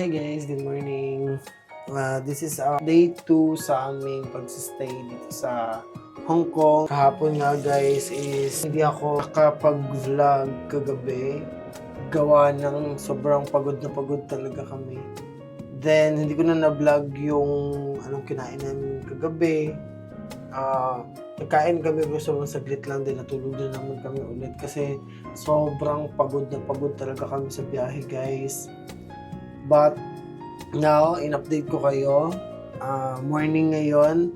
Hey guys, good morning. This is day 2 sa aming pagsistay dito sa Hong Kong. Kahapon nga guys is hindi ako nakapag-vlog kagabi. Gawa ng sobrang pagod na pagod talaga kami. Then hindi ko na na-vlog yung anong kinain namin kagabi. Nagkain kami pero sobrang saglit lang din. Natulog na naman kami ulit kasi sobrang pagod na pagod talaga kami sa biyahe guys. But now, in-update ko kayo. Morning ngayon.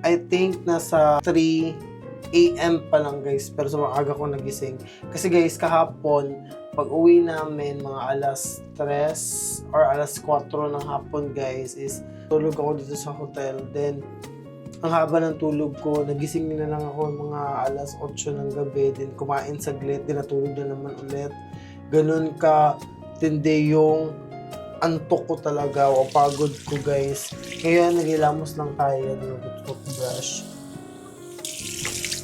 I think nasa 3 a.m. pa lang guys. Pero sobrang aga ko nagising. Kasi guys, kahapon, pag uwi namin, mga alas 3 or alas 4 ng hapon guys, is tulog ako dito sa hotel. Then, ang haba ng tulog ko, nagising na lang ako mga alas 8 ng gabi. Then, kumain saglit. Then, natulog na naman ulit. Ganun ka tindi yung antok ko talaga o pagod ko guys. Ngayon, nagilamos lang tayo. Toothbrush.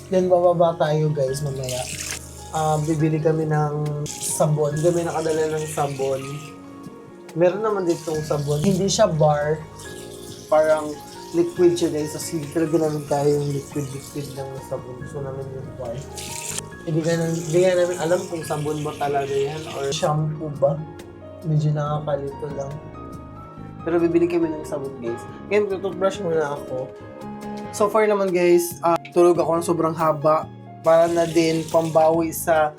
Then, bababa tayo guys mamaya. Bibili kami ng sabon. Kami nakadala ng sabon. Meron naman ditong sabon. Hindi siya bar. Parang liquid siya guys. Kasi talaga namin tayo yung liquid ng sabon. Gusto namin yung bar. Hindi nga namin alam kung sabon ba talaga yan or shampoo ba. Medyo nakakalito lang. Pero bibili kami ng sabon guys. Ngayon, toothbrush muna ako. So far naman guys, tulog ako ng sobrang haba para na din pambawi sa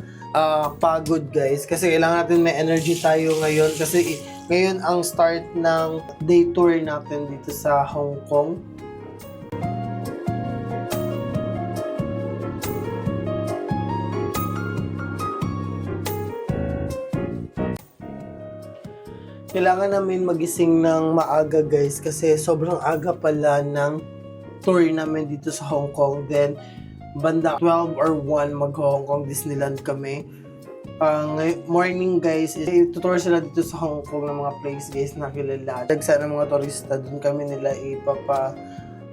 pagod guys. Kasi kailangan natin may energy tayo ngayon. Kasi ngayon ang start ng day tour natin dito sa Hong Kong. Kailangan namin magising ng maaga guys kasi sobrang aga pala ng tour namin dito sa Hong Kong. Then, banda 12 or 1 mag-Hong Kong Disneyland kami. Morning guys, tutor sila dito sa Hong Kong ng mga place guys na kilala. Dagsa ng mga turista, dun kami nila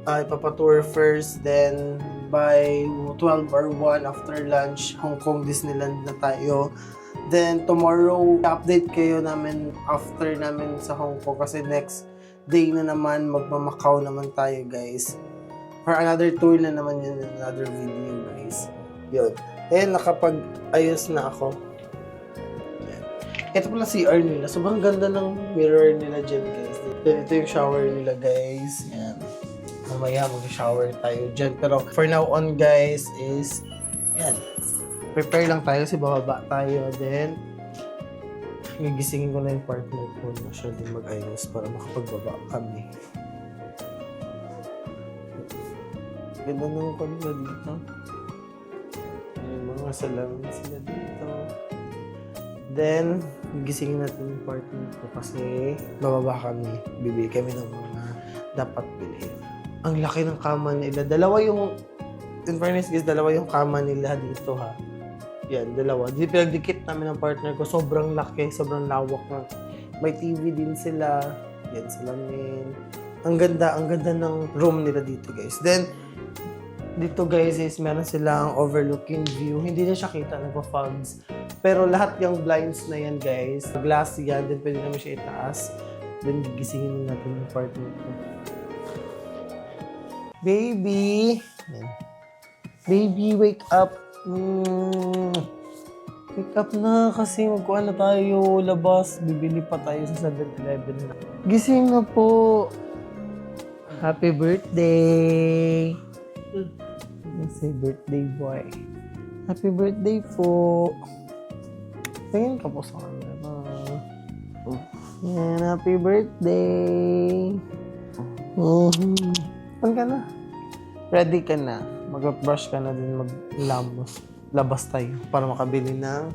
ipapa-tour first. Then, by 12 or 1 after lunch, Hong Kong Disneyland na tayo. Then, tomorrow, update kayo namin after namin sa Hong Kong kasi next day na naman, magmamakaw naman tayo, guys. For another tour na naman yun, another video, guys. Yun. Then, nakapag-ayos na ako. Yan. Ito pala CR nila. Sobrang ganda ng mirror nila dyan, guys. Then, ito yung shower nila, guys. Yan. Mamaya, mag-shower tayo dyan. Pero, for now on, guys, is, yan. Prepare lang tayo kasi bababa tayo. Then, gigisingin ko na yung partner ko na siya din mag-ayos para makapagbaba kami. Ganda ng kanila dito. May mga salamin sila dito. Then, gigisingin natin yung partner ko kasi bababa kami. Bibili kami ng mga dapat bilhin. Ang laki ng kama nila. In fairness guys, dalawa yung kama nila dito ha. Yan, dalawa. Di pinagdikit namin ng partner ko. Sobrang laki, sobrang lawak na. May TV din sila. Yan, salamin. Ang ganda ng room nila dito, guys. Then, dito, guys, is meron silang overlooking view. Hindi na siya kita, nagpa-fogs. Pero lahat yung blinds na yan, guys. Glass yan, then pwede naman siya itaas. Then, gigisingin natin yung partner ko. Baby! Yan. Baby, wake up! Wake up na kasi magkuha na tayo labas. Bibili pa tayo sa 7-Eleven na. Gising na po. Happy birthday. Say birthday boy. Happy birthday po. Tingin ka po sa camera. Yan, happy birthday. Pan ka na? Ready ka na? Mag-brush ka na din, labas tayo para makabili ng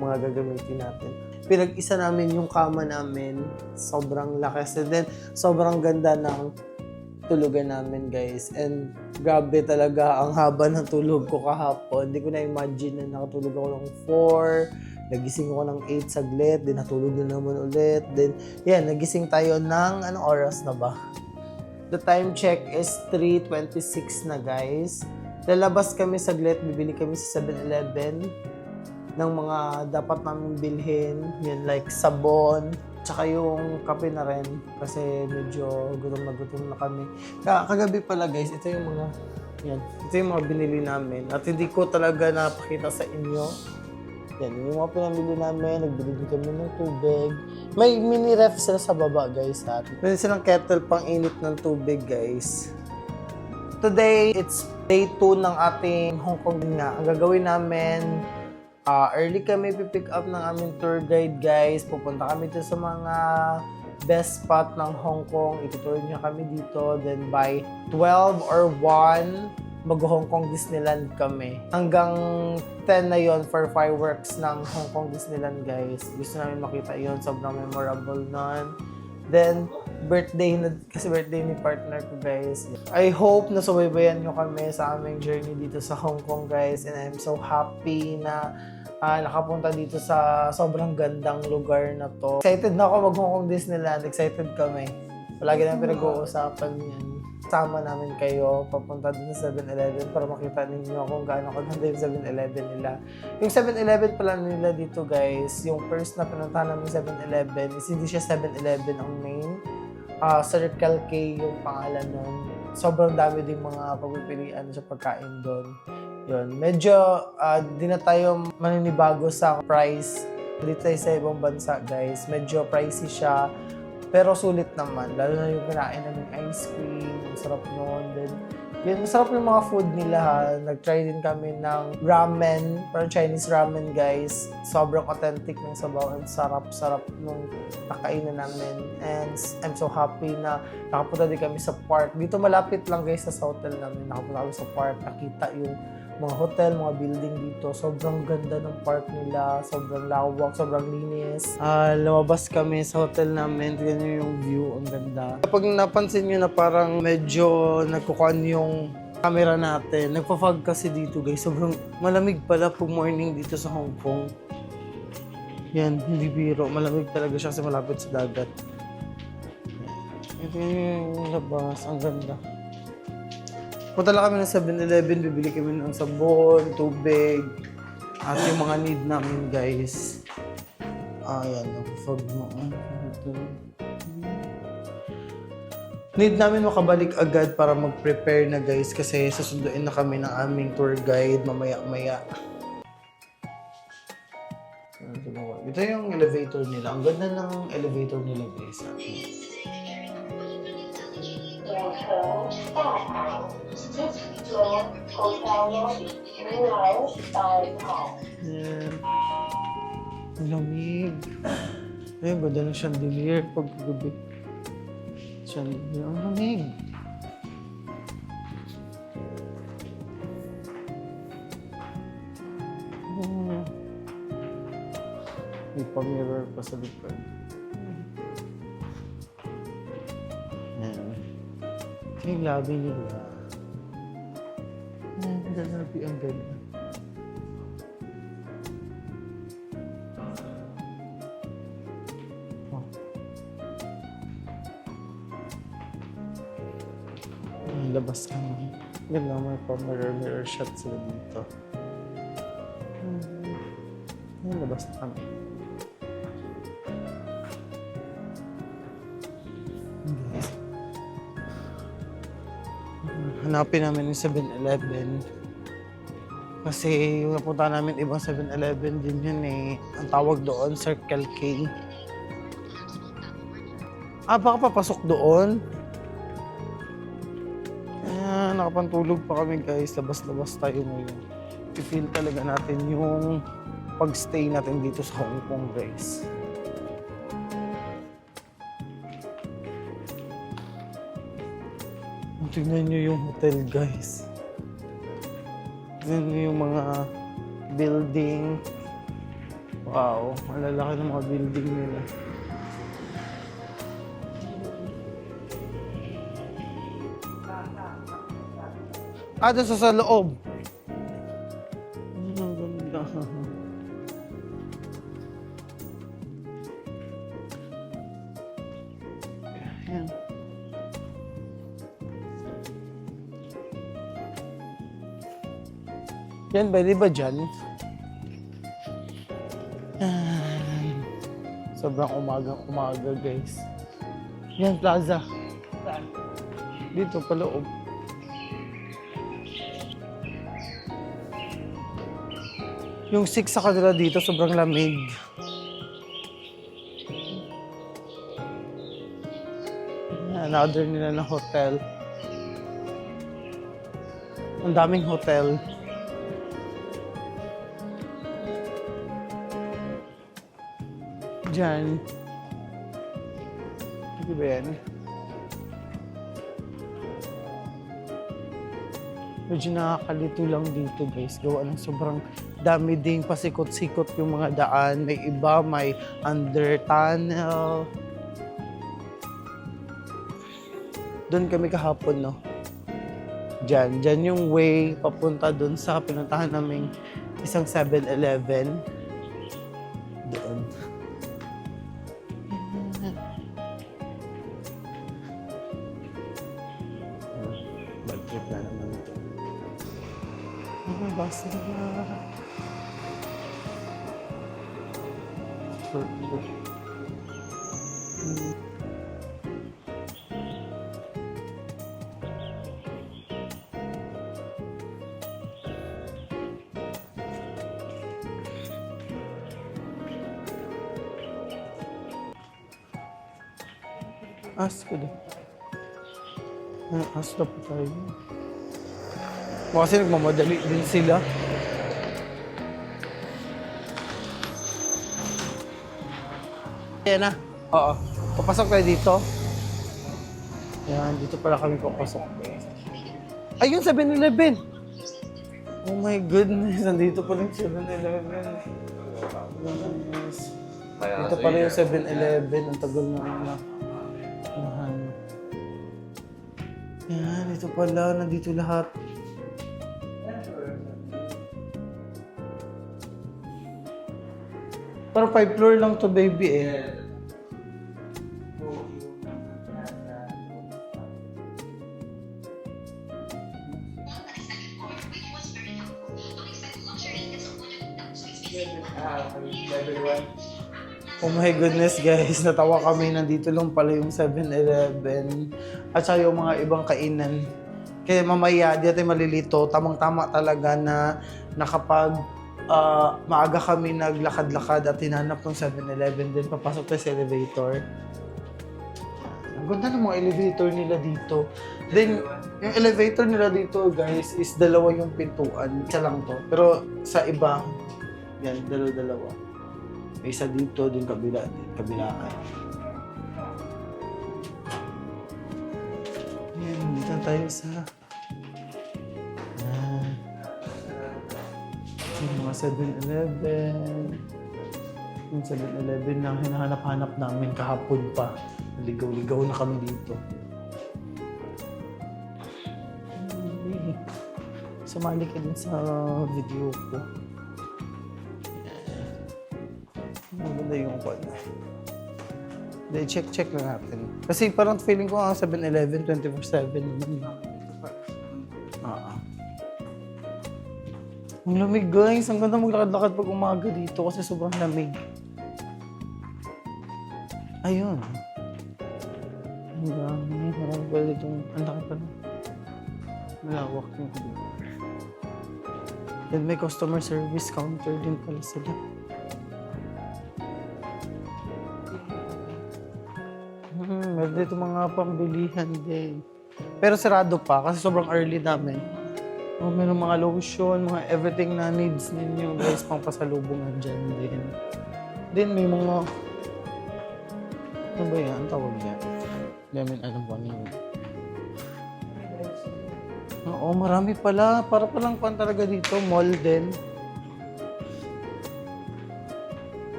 mga gagamitin natin. Pinag-isa namin yung kama namin, sobrang lakas. And then, sobrang ganda ng tulugan namin, guys. And grabe talaga, ang haba ng tulog ko kahapon. Hindi ko na-imagine na nakatulog ako ng 4, nagising ako ng 8 saglit, then natulog na naman ulit. Then, yan, nagising tayo ng, anong oras na ba? The time check is 3:26 na guys. Lalabas kami saglit, bibili kami sa 7-Eleven ng mga dapat namin bilhin. Yan like sabon, Tsaka yung kape na rin kasi medyo gutom na kami. Kagabi pala guys, ito yung mga yan. Ito yung mga binili namin at hindi ko talaga napakita sa inyo. Yan, yung mga pinamili namin, nagbili din kami ng tubig. May mini ref sila sa baba guys ha. Meron silang kettle pang init ng tubig guys. Today, it's day 2 ng ating Hong Kong nga. Ang gagawin namin, early kami pipick up ng aming tour guide guys. Pupunta kami dito sa mga best spot ng Hong Kong. Itutour niya kami dito. Then by 12 or 1, mag-Hong Kong Disneyland kami. Hanggang 10 na yon for fireworks ng Hong Kong Disneyland guys. Gusto namin makita yon, sobrang memorable nun. Then, kasi birthday ni partner ko guys. I hope na subaybayan nyo kami sa aming journey dito sa Hong Kong guys. And I'm so happy na nakapunta dito sa sobrang gandang lugar na to. Excited na ako mag-Hong Kong Disneyland. Excited kami. Palagi namin pinag-uusapan yan. Sama namin kayo papunta dun sa 7-Eleven para makita ninyo kung gaano kaganda yung 7-Eleven nila. Yung 7-Eleven pala nila dito guys, yung first na pinuntahan namin 7-Eleven is hindi siya 7-Eleven ang name. Circle K yung pangalan nun. Sobrang dami din mga pagpipilian sa pagkain doon. Yun. Medyo di na tayo maninibago sa price dito sa ibang bansa guys. Medyo pricey siya. Pero sulit naman, lalo na yung kinain namin ice cream, ang sarap noon. Then, yun, masarap yung mga food nila ha. Nag-try din kami ng ramen, parang Chinese ramen guys. Sobrang authentic ng sabaw, ang sarap-sarap nung nakainan namin. And I'm so happy na nakapunta din kami sa park. Dito malapit lang guys sa hotel namin, nakapunta kami sa park, nakita yung mga hotel, mga building dito. Sobrang ganda ng park nila. Sobrang lawak, sobrang linis. Lumabas kami sa hotel namin. Tignan nyo yung view. Ang ganda. Kapag napansin nyo na parang medyo nagkukuhan yung camera natin, nagpa-fog kasi dito guys. Sobrang malamig pala pag morning dito sa Hong Kong. Yan, hindi biro. Malamig talaga siya kasi malapit sa dagat. Ito yung labas. Ang ganda. Punta lang kami ng 7-Eleven, bibili kami ng sabon, tubig, at yung mga need namin, guys. Ayan, fog mo. Need namin makabalik agad para mag-prepare na, guys, kasi susunduin na kami ng aming tour guide mamaya-maya. Ito yung elevator nila. Ang ganda ng elevator nila, guys. Ang lamig. Ayun, ganda ng chandelier pag gabi. Chandelier, ang lamig. May pa-mirror pa sa likod. Ito yung lobby nila. Grabe, ang ganda. Labas kami. Ganda, may pa-mirror shot sila dito. Labas na kami. Hanapin namin yung 7-Eleven. Kasi yung napunta namin ibang 7-Eleven din yun eh. Ang tawag doon, Circle K. Baka papasok doon. Nakapantulog pa kami guys. Labas-labas tayo ngayon. I-feel talaga natin yung pag-stay natin dito sa Hong Kong guys. Tignan nyo yung hotel, guys. Tignan nyo yung mga building. Wow, malalaki ng mga building nila. Doon sa loob. Ang ganda. Ayan. Yan, pwede ba dyan? So, sobrang umaga guys. Yan, plaza. Dito, paloob. Yung 6 sa kanila dito, sobrang lamig. Another nila na hotel. Ang daming hotel. Diyan. Hindi ba yan? Medyo nakakalito lang dito guys. Gawa ng sobrang dami ding pasikot-sikot yung mga daan. May iba, may under tunnel. Doon kami kahapon, no? Diyan yung way papunta doon sa pinuntahan naming isang 7-Eleven. Doon. Bad trip na naman ito. Basta na. Ask ko din. Ask na po tayo. Kasi nagmamadali din sila. Ayan na. Oo. Papasok tayo dito. Ayan, dito pala kami papasok. Ayun, 7-Eleven! Oh my goodness, nandito pa rin 7-Eleven. Dito pala yung 7-Eleven. Ang tagal na. Yan, ito pala. Nandito lahat. Pero 5 floor lang to baby eh. Oh my goodness guys, natawa kami. Nandito lang pala yung 7-Eleven at saka yung mga ibang kainan. Kaya mamaya, di natin malilito. Tamang-tama talaga na nakapag maaga kami naglakad-lakad at hinanap ng 7-Eleven din. Papasok tayo sa elevator. Ang ganda ng mga elevator nila dito. Then, yung elevator nila dito guys is dalawa yung pintuan. Isa lang to. Pero sa iba, yan, dalawa. May isa dito, din kabilaan. Yan, dito tayo sa yung mga 7-Eleven. Yung 7-Eleven na hinahanap-hanap namin kahapon pa. Ligaw-ligaw na kami dito. Sumali ka din sa video ko. Maganda yung kwan. Then check na natin. Kasi parang feeling ko ang 7-Eleven 24/7 naman. Ang lamig guys. Ang ganda maglakad-lakad pag umaga dito kasi sobrang lamig. Ayun. Ang dami. Marami pala ditong... Ang laki pala. Malawak yung dito. Then may customer service counter din pala sila. Meron dito mga pambilihan din. Pero sarado pa kasi sobrang early namin. Meron mga lotion, mga everything na needs ninyo guys, pang pasalubungan dyan din. Then may mga... Ano ba yan? Ang tawag yan? Lemon, alam ba niyo? Oo, marami pala. Para palang pan talaga dito. Mall din.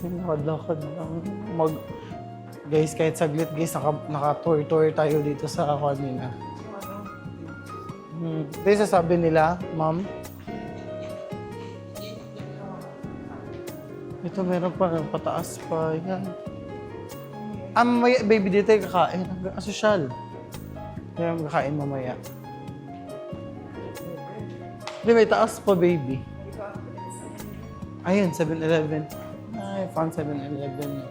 Nakadakad lang. Guys, kahit saglit guys, naka-tour-tour tayo dito sa kanina. Ito yung sasabi nila, ma'am. Ito meron pa, pataas pa. Yan. Mamaya, baby, dito yung kakain. Asosyal. Yan, kakain mamaya. Hindi, may taas pa, baby. Ayun, 7-Eleven. Ay, found 7-Eleven.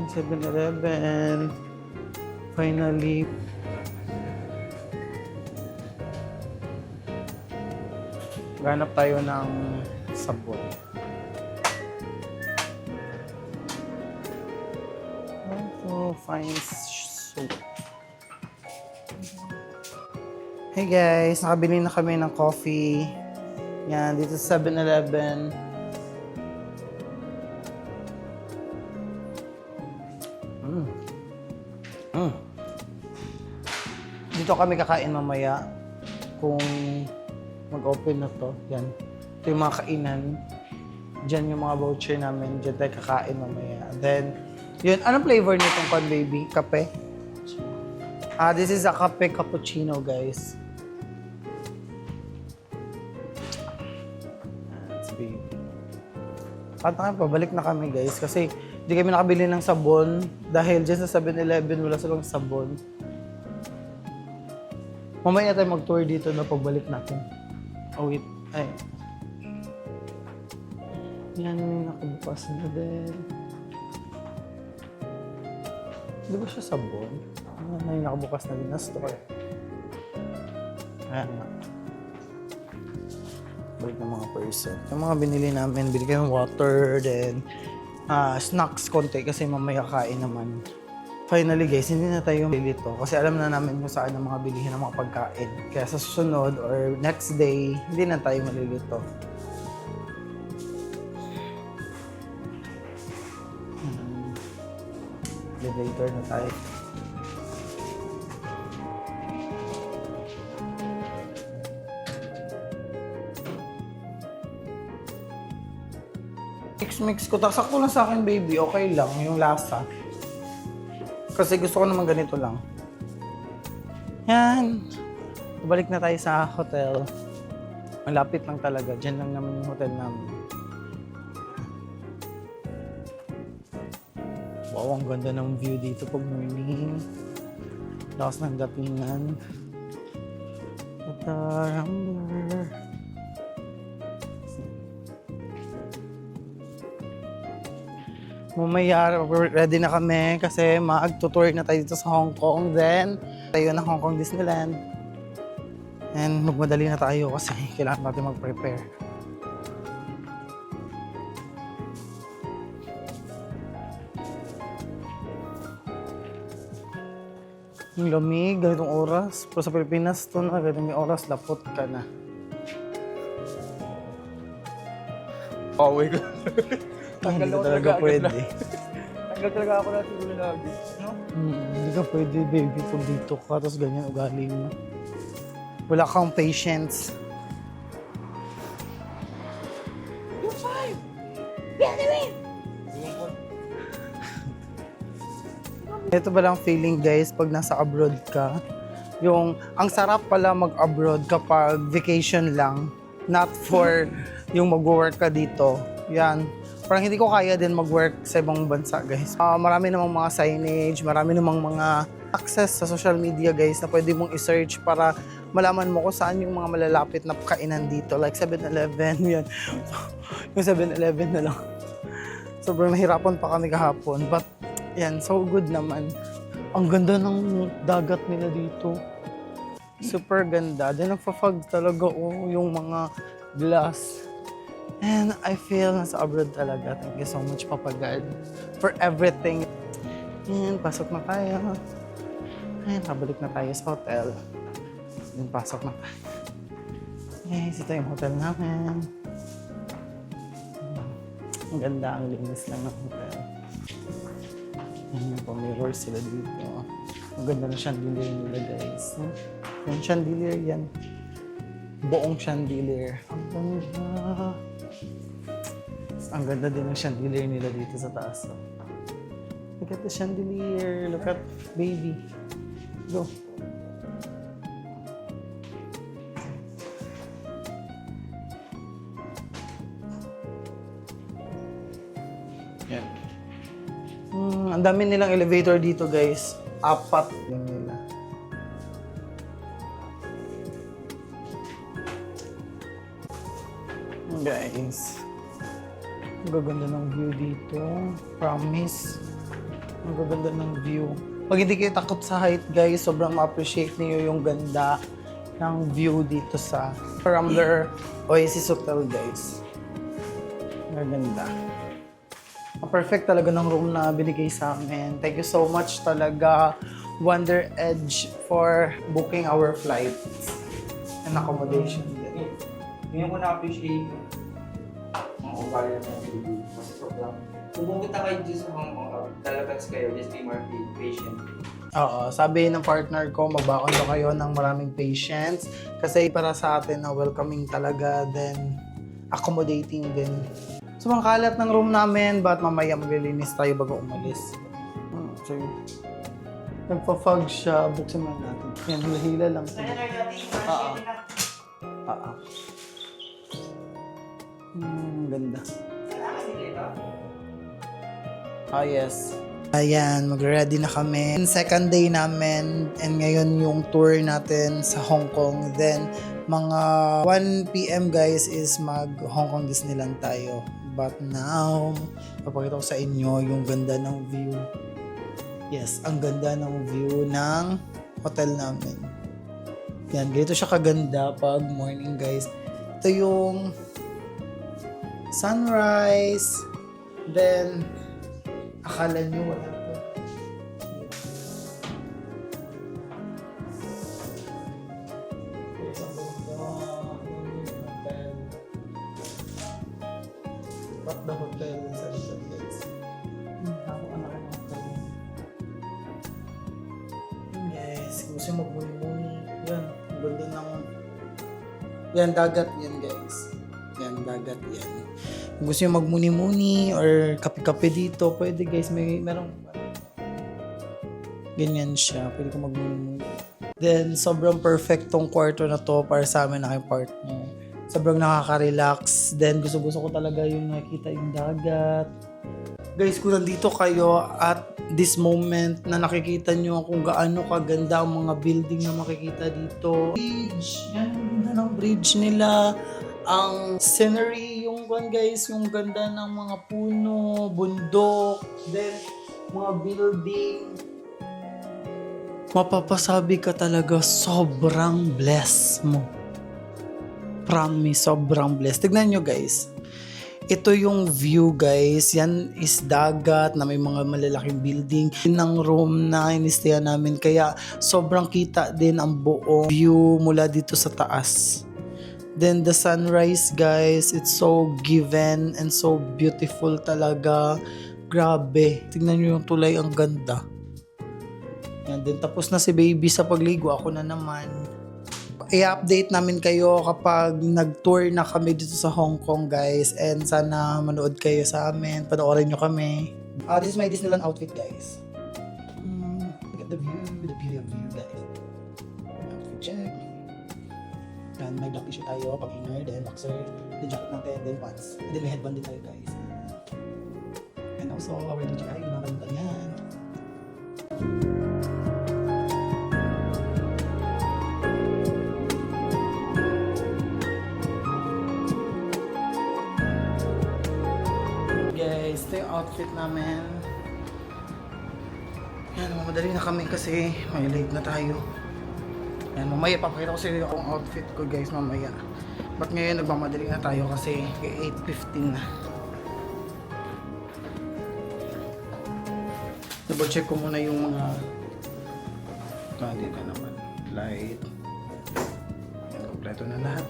7-Eleven. Finally. Ganap tayo ng sabon. So, fine soap. Hey guys, nakabili na kami ng coffee. Yan, dito sa 7-Eleven. Dito kami kakain mamaya. Kung mag-open na to. Yan. Ito yung mga kainan. Diyan yung mga voucher namin. Diyan tayo kakain mamaya. Then, yun. Anong flavor nitong corn baby? Kape? This is a kape cappuccino, guys. That's baby. Pabalik na kami, guys. Kasi hindi kami nakabili ng sabon. Dahil dyan sa 7-Eleven, wala silang sabon. Mamaya tayo mag-tour dito na pagbalik natin. Oh, wait. Ay. Yan yung nakabukas na din. Di ba siya sabon? Yan yung nakabukas na din na store. Ayan nga. Balik ng mga person. Yung mga binili namin, bili kami water, then snacks konti kasi mamaya kain naman. Finally guys, hindi na tayo lilito kasi alam na namin kung saan ang mga bilihin ng mga pagkain. Kaya sa susunod or next day, hindi na tayo malilito. Elevator na tayo. Mix ko. Sakto lang sa akin baby, okay lang yung lasa. Kasi gusto ko naman ganito lang. Yan. Balik na tayo sa hotel. Malapit lang talaga. Diyan lang naman yung hotel namin. Wow, ang ganda ng view dito pag morning. Lakas ng datingan. Rambler. Mamaya, ready na kami kasi mag-tutour na tayo dito sa Hong Kong. Then, tayo na Hong Kong Disneyland. And magmadali na tayo kasi kailangan natin mag-prepare. Yung lamig, ganitong oras. Pero sa Pilipinas, ito na, ganitong may oras, lapot ka na. Pauwi ko. Hindi ka talaga pwede. Tanggal talaga ako natin ulo lagi. No? Hindi ka pwede, baby, kung dito ka, tapos ganyan ugali mo. Wala kang patience. You're fine! Get away! Ito ba lang feeling, guys, pag nasa abroad ka? Ang sarap pala mag-abroad kapag vacation lang, not for yung mag-work ka dito. Yan. Parang hindi ko kaya din mag-work sa ibang bansa, guys. Marami namang mga signage, marami namang mga access sa social media, guys, na pwede mong i-search para malaman mo kung saan yung mga malalapit na kainan dito. Like 7-Eleven, yan. Yung 7-Eleven na lang. Sobrang nahirapan pa kami kahapon. But, yan, so good naman. Ang ganda ng dagat nila dito. Super ganda. Then, nagpa-fog talaga, yung mga glass. And I feel nasa abroad talaga. Thank you so much, Papa God, for everything. And pasok na tayo. And habalik na tayo sa hotel. And pasok na tayo. Yes, ito yung hotel namin. Ang ganda, ang linis lang ng hotel. Yan yung pa-mirror sila dito. Ang ganda ng chandelier nila, guys. Yung chandelier yan. Buong chandelier. Ang ganda. Ang ganda din ng chandelier nila dito sa taas. Look at the chandelier. Look at baby. Go. Yan. Ang dami nilang elevator dito, guys. 4 yung nila. Guys. Ang gaganda ng view dito. Promise. Ang gaganda ng view. Pag hindi kayo takot sa height, guys, sobrang ma-appreciate niyo yung ganda ng view dito sa Rambler Oasis Hotel, guys. Ang ganda. Perfect talaga ng room na binigay sa amin. Thank you so much talaga, Wonder Edge, for booking our flights and accommodation. Ngayon ko na-appreciate ang ugali ng video. Kasi sobrang, kung pumunta kayo dyan sa Hong Kong, talagang kayo, just be more patient. Oo, sabi ng partner ko, magbaon daw kayo ng maraming patience kasi para sa atin na welcoming talaga, then accommodating din. So, ang kalat ng room namin, but mamaya maglilinis tayo bago umalis. So, nagpa-fog siya, buksan mo natin. Yan, hila-hila lang. Oo. Oo. Ganda. Ah, yes. Ayan, mag-ready na kami. Second day namin, and ngayon yung tour natin sa Hong Kong. Then, mga 1 p.m. guys is mag-Hong Kong Disneyland tayo. But now, papakita ko sa inyo yung ganda ng view. Yes, ang ganda ng view ng hotel namin. Yan, ganito siya kaganda pag morning, guys. Ito yung sunrise. Then, akala nyo wala to. What the hotel sa Rizal, guys. Ako anak ng hotel. Guys, gusto mag-muni-muni. Yan, ang ganda ng... Yan, dagat yan, guys. Yan, dagat yan. Kung gusto nyo magmuni-muni or kape-kape dito, pwede guys, merong ganyan siya. Pwede ko magmuni-muni. Then, sobrang perfect tong kwarto na to para sa amin na aking partner. Sobrang nakaka-relax. Then, gusto ko talaga yung nakikita yung dagat. Guys, kung nandito kayo at this moment na nakikita nyo kung gaano kaganda ang mga building na makikita dito. Bridge! Yan, ang ganda ng bridge nila. Ang scenery, yung guys, yung ganda ng mga puno, bundok, then mga building. Mapapasabi ka talaga, sobrang blessed mo. Promise, sobrang blessed. Tignan nyo guys. Ito yung view guys. Yan is dagat na may mga malalaking building. Yun ang room na inistayan namin. Kaya sobrang kita din ang buong view mula dito sa taas. Then the sunrise guys, it's so given and so beautiful talaga. Grabe. Tingnan nyo yung tulay, ang ganda. Yan din, tapos na si baby sa pagligo. Ako na naman. I-update namin kayo kapag nag-tour na kami dito sa Hong Kong guys. And sana manood kayo sa amin. Panoorin nyo kami. This is my Disneyland outfit guys. Look at the view. The beauty of view guys. Outfit check. Then may black t-shirt tayo, pag inner, then boxer, then jacket natin, then pants. And then may headband din tayo guys. And also, our DJI, ginagalitan yan. Guys, ito yung outfit namin. Yan, mamadali na kami kasi may late na tayo. Yan, mamaya papakita ko sa inyo yung outfit ko guys mamaya. But ngayon nagmamadali na tayo kasi 8:15 na. Double check ko muna yung mga dito naman. Light. Yan, kompleto na lahat.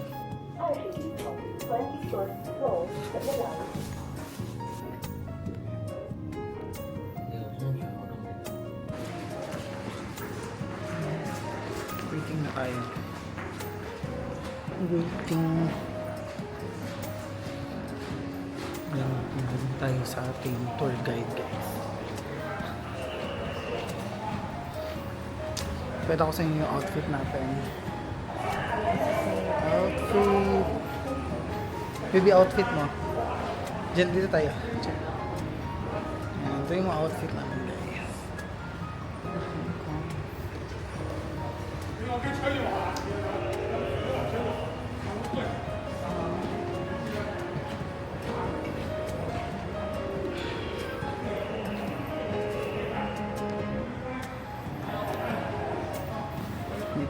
Waiting na tayo. Waiting. Yan, nandun tayo sa ating tour guide guys. Pwede ko sa inyo yung outfit natin. Outfit. Baby, outfit mo. Diyan, dito tayo. Diyan. Yan, ito yung mga outfit natin guys.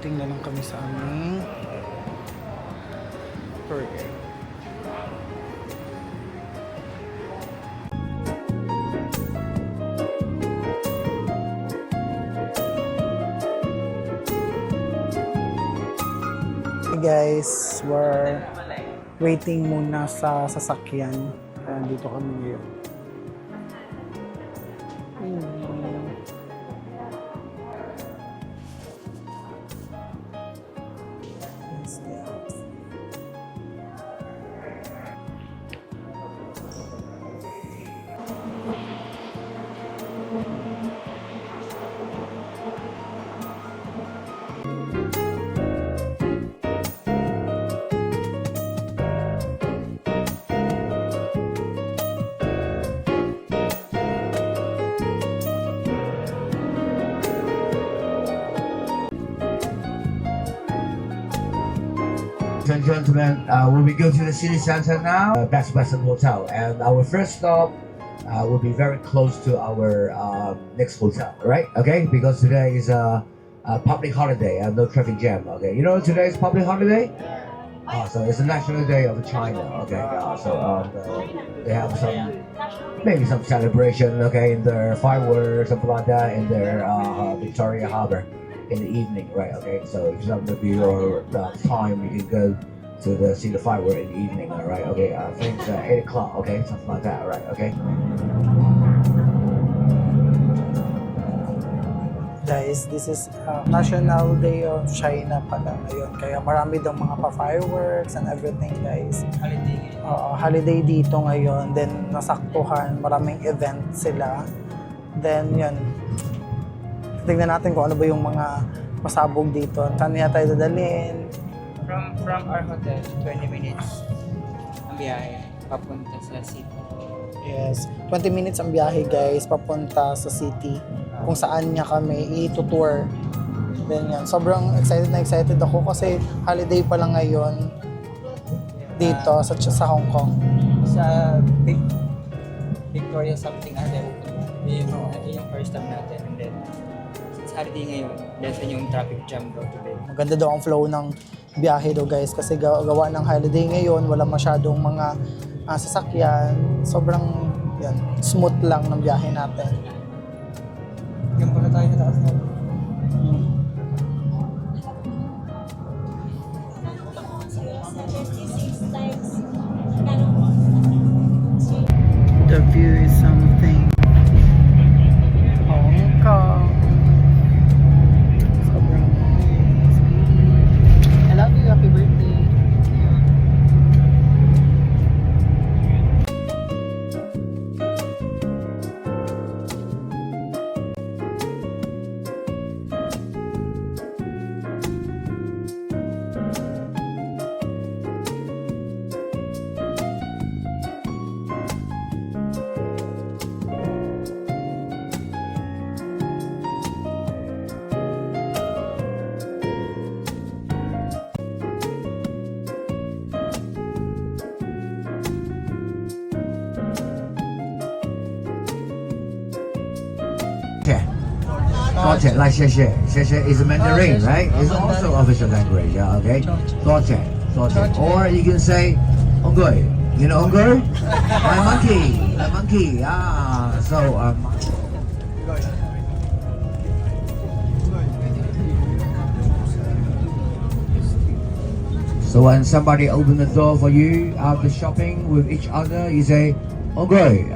Waiting na lang kami sa aming tour guide. Hey guys, we're waiting muna sa sasakyan. Kaya dito kami ngayon. Yes, yes. Ladies and gentlemen, when we go to the city center now, Best Western Hotel, and our first stop will be very close to our next hotel, right? Okay, because today is a public holiday and no traffic jam. Okay, you know today is public holiday. So it's the national day of China. Okay, they have some maybe some celebration. Okay, in their fireworks, something like that, in their Victoria Harbor. In the evening, right? Okay, so if it's not gonna be your time, you can go to see the firework in the evening, all right? Okay, I think it's 8 o'clock, okay, something like that, all right? Okay. Guys, this is National Day of China pala ngayon. Kaya marami daw mga pa-fireworks and everything, guys. Holiday. Holiday dito ngayon. Then, nasaktuhan. Maraming event sila. Then, yun. Tignan natin kung ano ba yung mga pasabog dito. Saan niya tayo dadalhin? From our hotel, 20 minutes ang biyahe papunta sa city. Yes. 20 minutes ang biyahe, guys, papunta sa city. Kung saan niya kami i-tour. Then yan. Sobrang excited na excited ako kasi holiday pa lang ngayon dito sa Hong Kong. Sa Victoria something other. Yun yung first time natin. And then, since holiday ngayon, lesson yung traffic jam daw today. Maganda daw ang flow ng biyahe daw, guys, kasi gawa ng holiday ngayon, wala masyadong mga sasakyan. Sobrang yan, smooth lang ng biyahe natin. Yung pala tayo na taas na. The view is something. Hong Kong. Sobrang nice. I love you. Happy birthday. Like 谢谢 is Mandarin, right? It's also official language, yeah, okay? 多谢 or you can say Onggoy. You know Onggoy? My monkey, yeah. So so when somebody open the door for you after shopping with each other, you say Onggoy,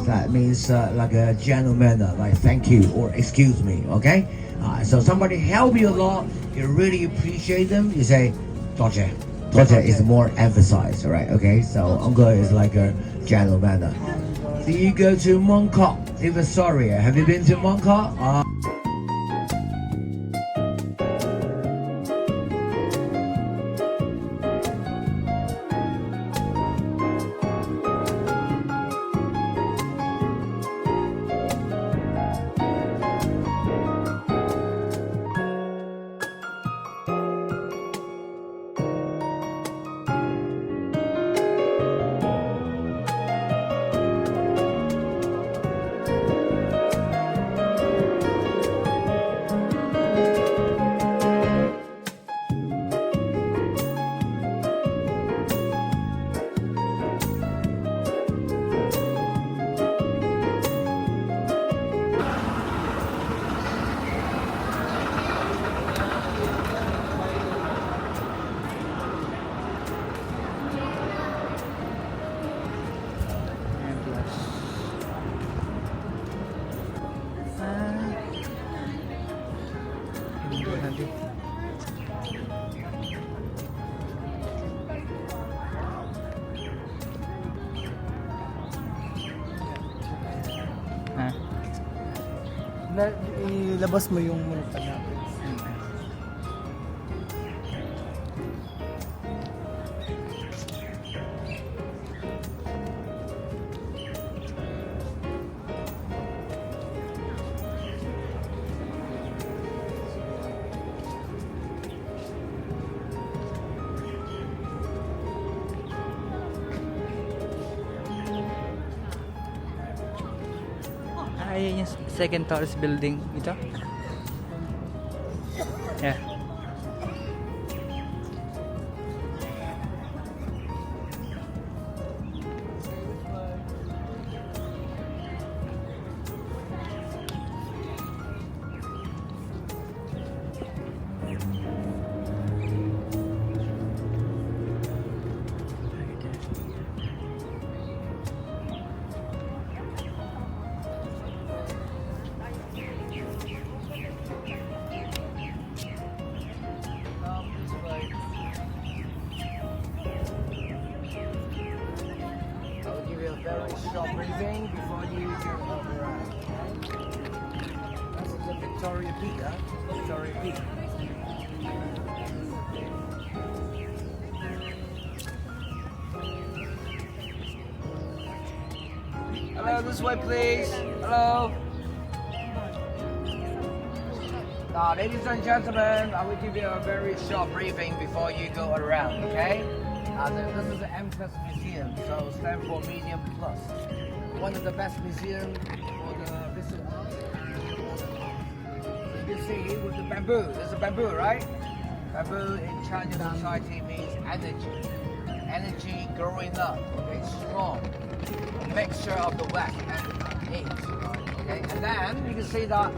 that means like a gentleman, like thank you or excuse me, okay? So somebody help you a lot, you really appreciate them, you say 多谢 is more emphasized, right? Okay, so Onggoy is like a gentleman. Do you go to Mongkok, Victoria? Have you been to Mongkok? Ha? Ilabas mo yung monopod natin. Ayan yung second tallest building ito. Yeah. I'll give you a very short briefing before you arrive. This is the Victoria Peak, Victoria Peak. Hello, this way please. Hello. Ladies and gentlemen, I will give you a very short briefing before you go around, okay? This is the M-Plus Museum, so stand for Medium Plus. One of the best museums for the visitors. You can see with the bamboo, there's a bamboo, right? Bamboo in Chinese society means energy. Energy growing up, okay, strong. A mixture of the West and the East. Okay, and then you can see that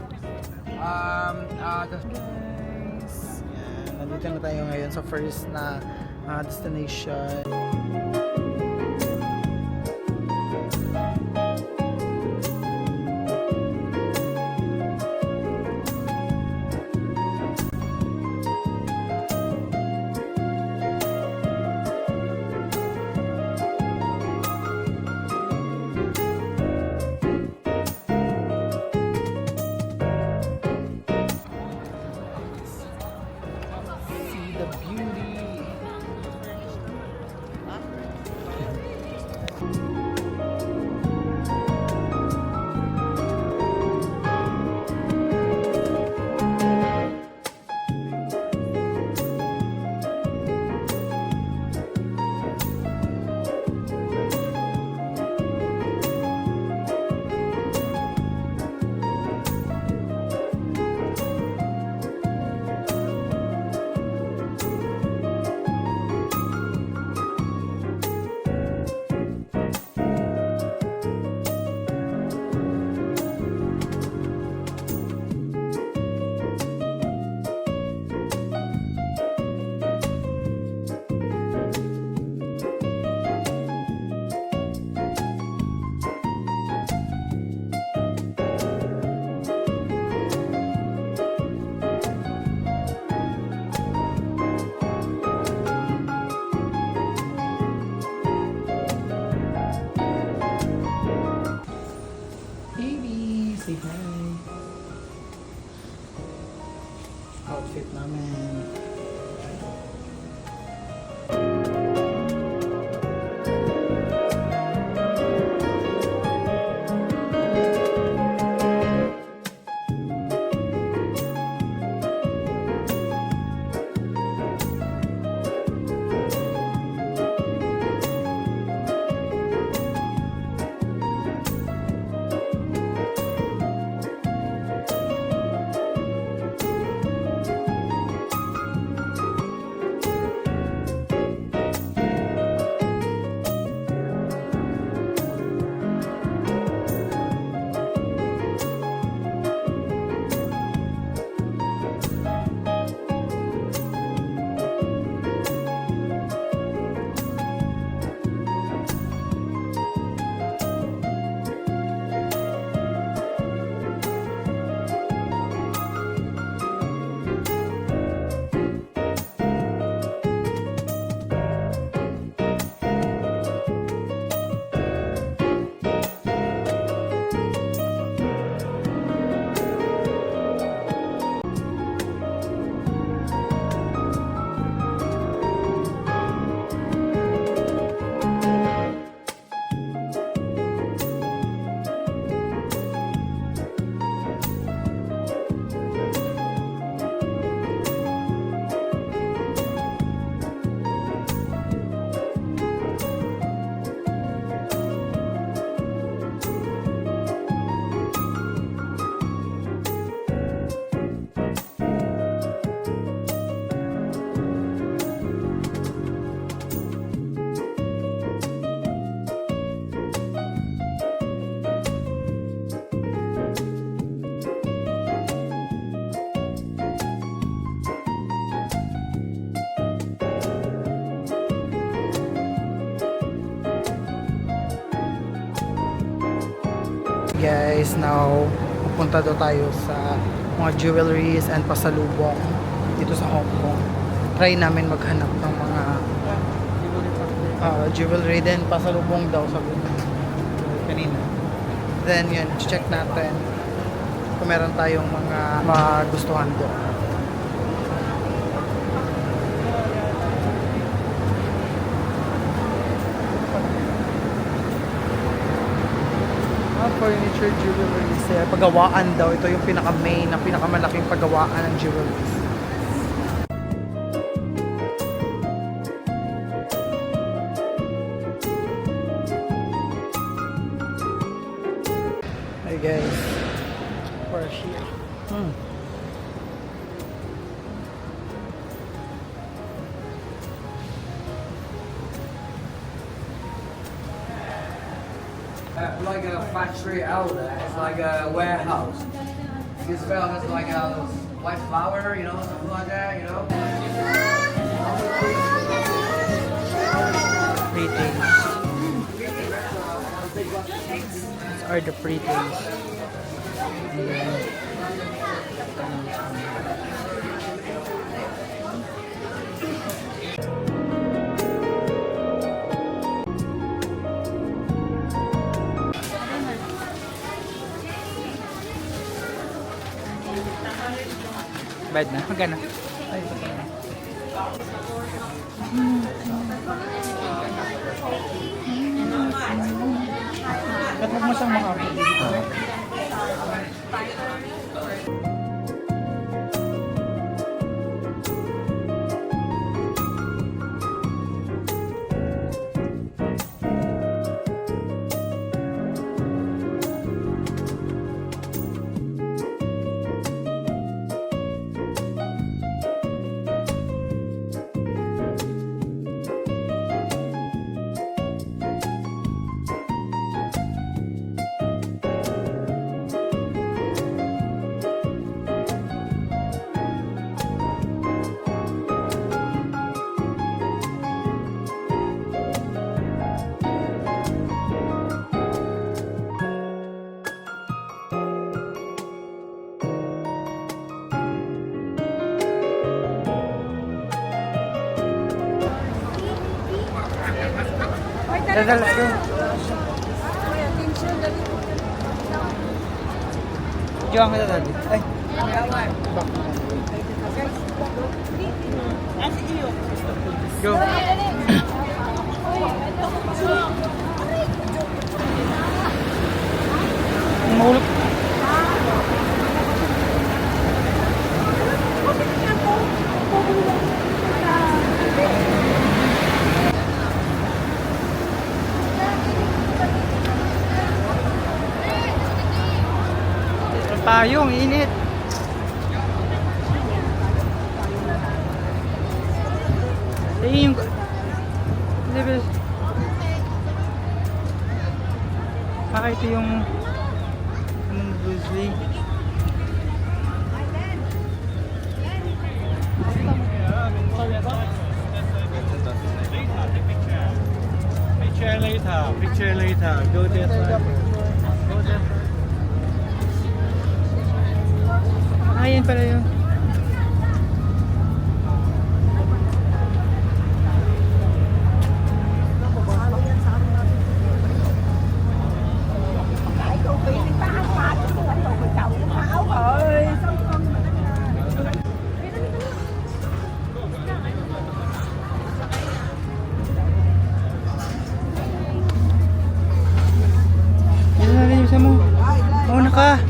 the Guys, yan. Nandito na tayo ngayon sa first na destination. See the beauty. Baby, say hi. Outfit namin. Guys, now pupunta daw tayo sa mga jewelries and pasalubong dito sa Hong Kong. Try namin maghanap ng mga jewelry din, pasalubong daw sabi niya kanina. Then yun, check natin kung meron tayong mga magustuhan doon. Furniture jewelries. Pagawaan daw. Ito yung pinaka-main na pinakamalaking pagawaan ng jewelries. Hey guys. We're here. Like a factory outlet. It's like a warehouse. Isabel has like a white flower, you know, something like that, you know. Free things. These are the free things. Bad na? Magkano? Ay, ba't mo siyang makapili dito? Dada, let's go. Diyan ka na dali. Ay. Go. Mahulog. Payong, init. Yung level. Ito yung Bruce Lee. Picture later. Go there. Go there. Ayan pala yun. Yan na rin mo. Mauna ka.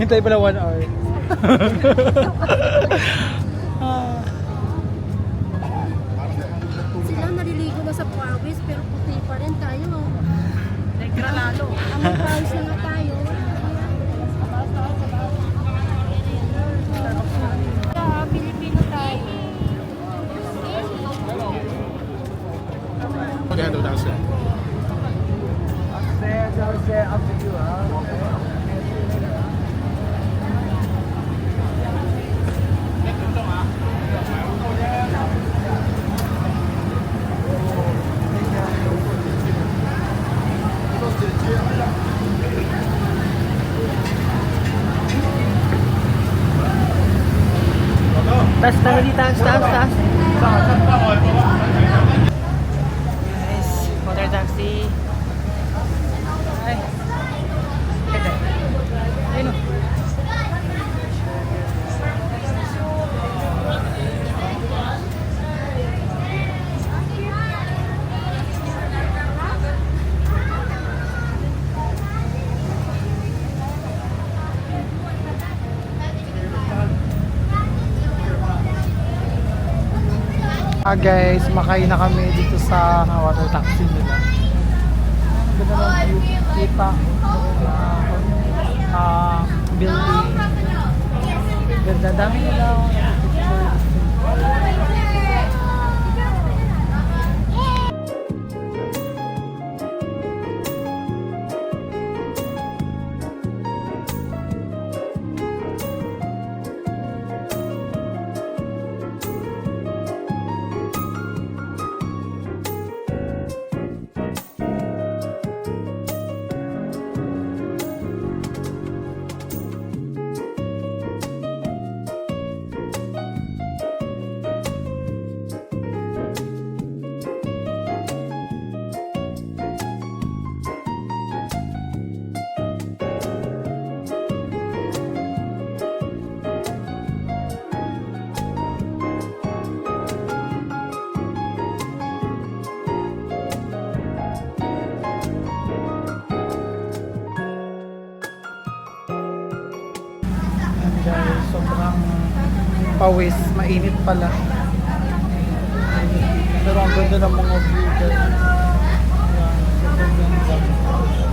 Hintay pala 1 hour. Sila naliligo na sa pawis pero puti pa rin tayo. Negra lalo. Ang pawis na nga tayo. Taas, taas, taas, taas, taas. Guys, water taxi. Ay. Ito. Ayun o. Guys, makain na kami dito sa water taxi nila. Ganda ng view, kita building. Ganda, dami nila. Guys, sobrang pawis, mainit pala. Pero ang ganda ng mga view guys. Yan, sobrang ganda.